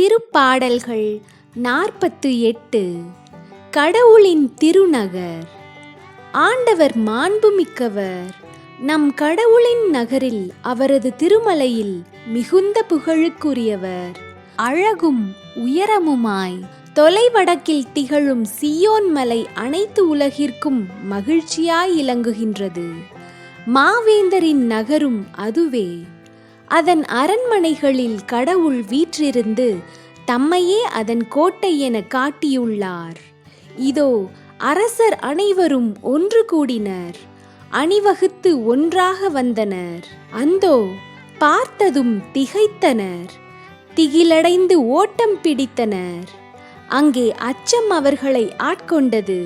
திருப்பாடல்கள் 48. கடவுளின் திருநகர். ஆண்டவர் மாண்புமிக்கவர். நம் கடவுளின் நகரில் அவரது திருமலையில் மிகுந்த புகழுக்குரியவர். அழகும் உயரமுமாய் தொலைவடக்கில் திகழும் சீயோன் மலை அனைத்து உலகிற்கும் மகிழ்ச்சியாய் இலங்குகின்றது. மாவேந்தரின் நகரும் அதுவே. அதன் அரண்மனைகளில் கடவுள் வீற்றிருந்து தம்மையே அதன் கோட்டை என காட்டியுள்ளார். இதோ அரசர் அனைவரும் ஒன்று கூடினர், அணிவகுத்து ஒன்றாக வந்தனர். அந்தோ பார்த்ததும் திகைத்தனர், திகிலடைந்து ஓட்டம் பிடித்தனர். அங்கே அச்சம் அவர்களை ஆட்கொண்டது.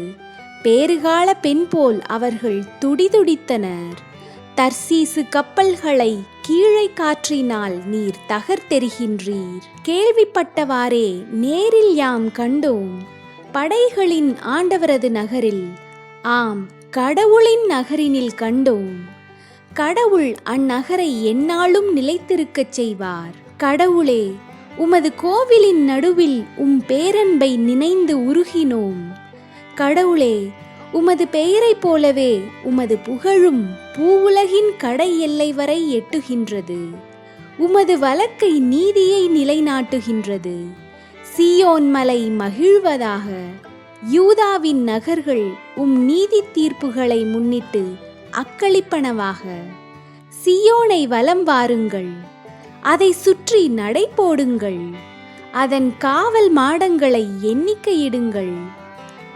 பேறுகால பெண் போல் அவர்கள் துடிதுடித்தனர். தர்சீசு கப்பல்களை கீழே காற்றினால் நீர் தகர்த்தெறிகின்றீர். கேள்விப்பட்டவாறே நேரில் யாம் கண்டோம். படைகளின் ஆண்டவரது நகரில், ஆம் கடவுளின் நகரினில் கண்டோம். கடவுள் அந்நகரை எந்நாளும் நிலைத்திருக்கச் செய்வார். கடவுளே, உமது கோவிலின் நடுவில் பேரன்பை நினைந்து உருகினோம். கடவுளே, உமது பெயரைப் போலவே உமது புகழும் பூவுலகின் கடை எல்லை வரை எட்டுகின்றது. உமது வலக்கை நீதியை நிலைநாட்டுகின்றது. சீயோன் மலை மகிழ்வதாக. யூதாவின் நகர்கள் நீதி தீர்ப்புகளை முன்னிட்டு அக்களிப்பனவாக. சீயோனை வலம் வாருங்கள், அதை சுற்றி நடை போடுங்கள். அதன் காவல் மாடங்களை எண்ணிக்கையிடுங்கள்.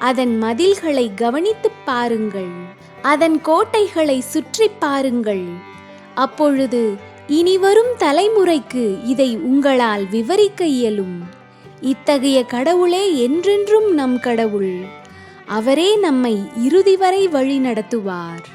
அதன் மதில்களை கவனித்துப் பாருங்கள். அதன் கோட்டைகளை சுற்றி பாருங்கள். அப்பொழுது இனிவரும் தலைமுறைக்கு இதை உங்களால் விவரிக்க இயலும். இத்தகைய கடவுளே என்றென்றும் நம் கடவுள். அவரே நம்மை இறுதி வரை வழி நடத்துவார்.